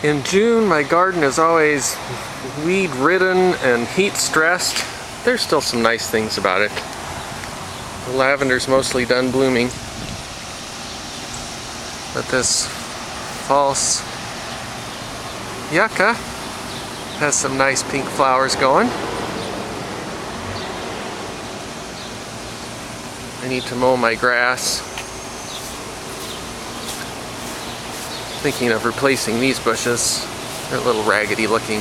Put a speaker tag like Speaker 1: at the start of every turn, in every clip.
Speaker 1: In June, my garden is always weed-ridden and heat-stressed. There's still some nice things about it. The lavender's mostly done blooming. But this false yucca has some nice pink flowers going. I need to mow my grass. Thinking of replacing these bushes. They're a little raggedy looking.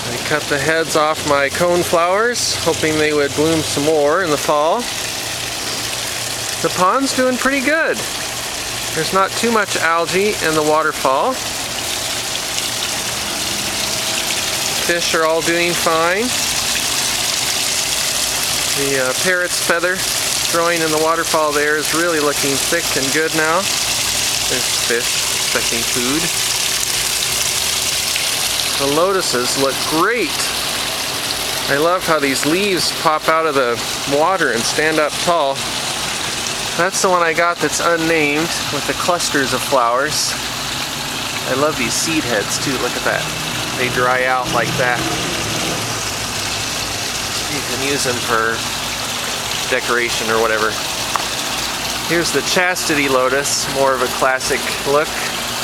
Speaker 1: I cut the heads off my cone flowers, hoping they would bloom some more in the fall. The pond's doing pretty good. There's not too much algae in the waterfall. Fish are all doing fine. The parrot's feather growing in the waterfall there is really looking thick and good now. There's fish expecting food. The lotuses look great. I love how these leaves pop out of the water and stand up tall. That's the one I got that's unnamed with the clusters of flowers. I love these seed heads too. Look at that. They dry out like that. You can use them for decoration or whatever. Here's the chastity lotus, more of a classic look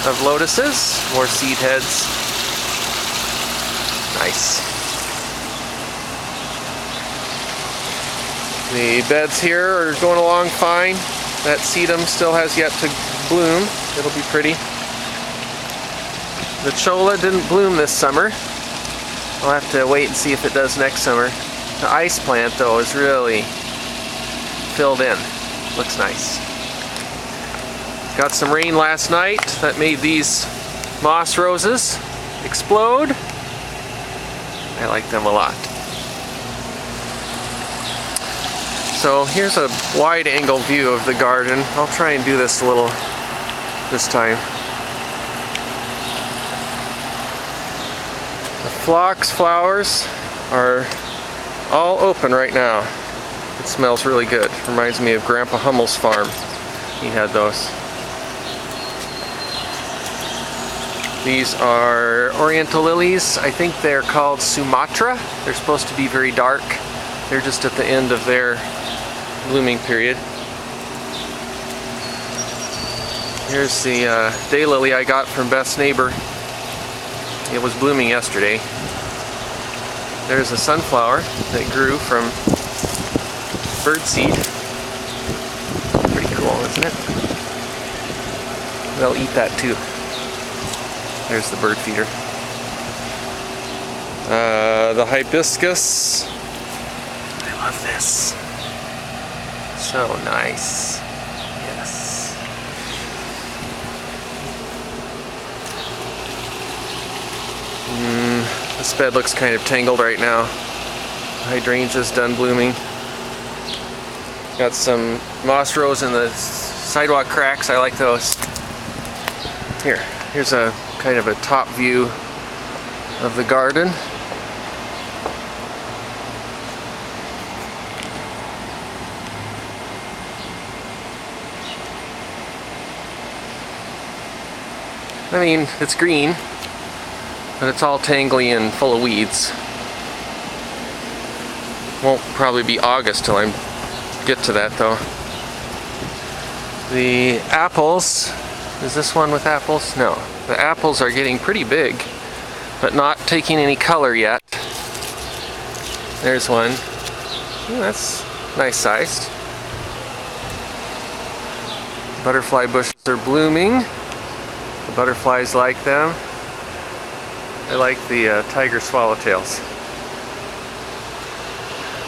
Speaker 1: of lotuses, more seed heads. Nice. The beds here are going along fine. That sedum still has yet to bloom. It'll be pretty. The cholla didn't bloom this summer. I'll have to wait and see if it does next summer. The ice plant though is really filled in. Looks nice. Got some rain last night that made these moss roses explode. I like them a lot. So here's a wide angle view of the garden. I'll try and do this a little this time. The phlox flowers are all open right now. It smells really good. Reminds me of Grandpa Hummel's farm. He had those. These are oriental lilies. I think they're called Sumatra. They're supposed to be very dark. They're just at the end of their blooming period. Here's the daylily I got from Beth's neighbor. It was blooming yesterday. There's a sunflower that grew from birdseed. Pretty cool, isn't it? They'll eat that too. There's the bird feeder. The hibiscus. I love this. So nice. Yes. This bed looks kind of tangled right now. Hydrangea's done blooming. Got some moss rose in the sidewalk cracks. I like those. Here's a kind of a top view of the garden. I mean, it's green, but it's all tangly and full of weeds. Won't probably be August till I get to that though. The apples, is this one with apples? No. The apples are getting pretty big, but not taking any color yet. There's one. Ooh, that's nice sized. Butterfly bushes are blooming. The butterflies like them. I like the tiger swallowtails.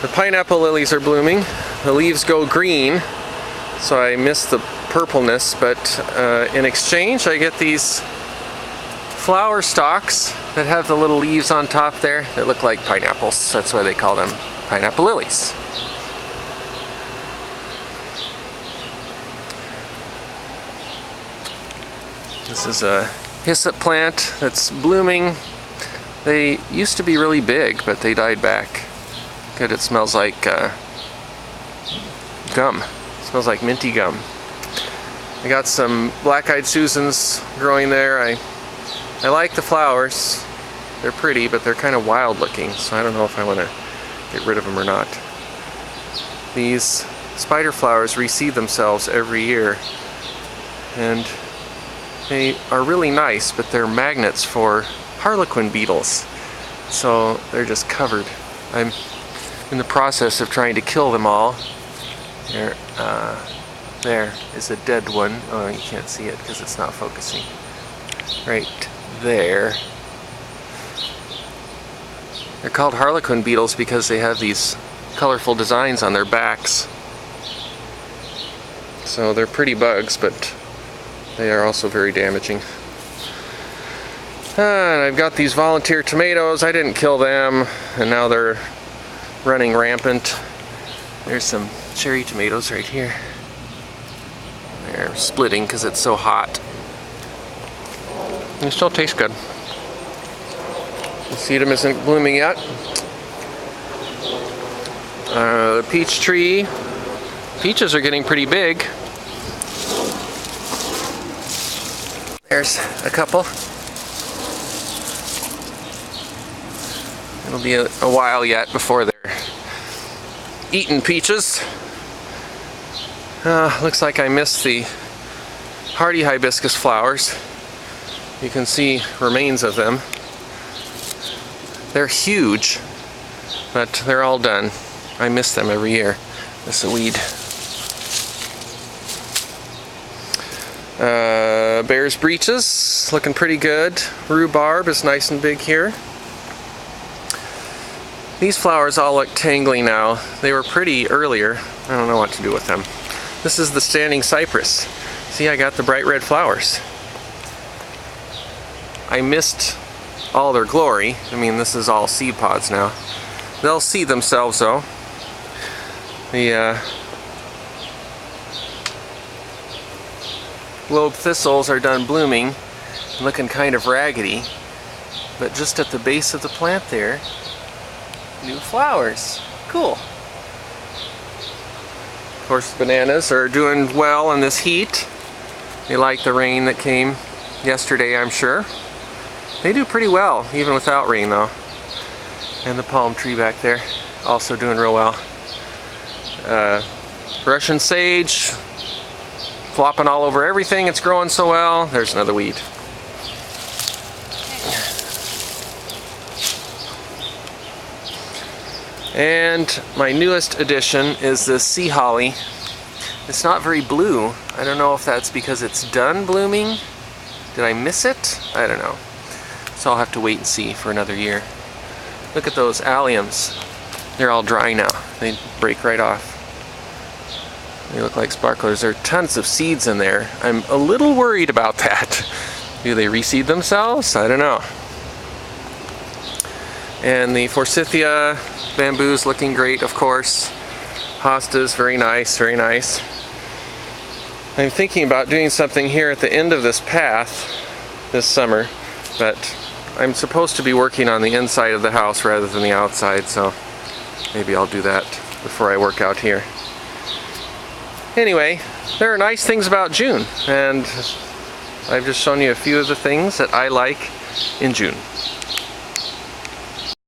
Speaker 1: The pineapple lilies are blooming. The leaves go green, so I miss the purpleness, but in exchange I get these flower stalks that have the little leaves on top there that look like pineapples. That's why they call them pineapple lilies. This is a hyssop plant that's blooming. They used to be really big, but they died back. Good, it smells like gum. It smells like minty gum. I got some black-eyed Susans growing there. I like the flowers. They're pretty, but they're kind of wild looking, so I don't know if I want to get rid of them or not. These spider flowers reseed themselves every year, and they are really nice, but they're magnets for harlequin beetles, so they're just covered. I'm in the process of trying to kill them all. There is a dead one. Oh, you can't see it because it's not focusing. Right there. They're called harlequin beetles because they have these colorful designs on their backs. So they're pretty bugs, but they are also very damaging. And I've got these volunteer tomatoes. I didn't kill them, and now they're running rampant. There's some cherry tomatoes right here. They're splitting because it's so hot. They still taste good. The sedum isn't blooming yet. The peach tree. Peaches are getting pretty big. There's a couple. It'll be a while yet before they're eaten peaches. Looks like I missed the hardy hibiscus flowers. You can see remains of them. They're huge, but they're all done. I miss them every year. This is a weed. Bear's breeches, looking pretty good. Rhubarb is nice and big here. These flowers all look tangly now. They were pretty earlier. I don't know what to do with them. This is the standing cypress. See, I got the bright red flowers. I missed all their glory. I mean, this is all seed pods now. They'll seed themselves though. The globe thistles are done blooming, looking kind of raggedy, but just at the base of the plant there, new flowers. Cool. Of course, bananas are doing well in this heat. They like the rain that came yesterday, I'm sure. They do pretty well, even without rain though. And the palm tree back there, also doing real well. Russian sage, flopping all over everything. It's growing so well. There's another weed. And my newest addition is the sea holly. It's not very blue. I don't know if that's because it's done blooming. Did I miss it? I don't know. So I'll have to wait and see for another year. Look at those alliums. They're all dry now. They break right off. They look like sparklers. There are tons of seeds in there. I'm a little worried about that. Do they reseed themselves? I don't know. And the forsythia bamboo's looking great, of course. Hostas, very nice, very nice. I'm thinking about doing something here at the end of this path this summer, but I'm supposed to be working on the inside of the house rather than the outside, so maybe I'll do that before I work out here. Anyway, there are nice things about June, and I've just shown you a few of the things that I like in June.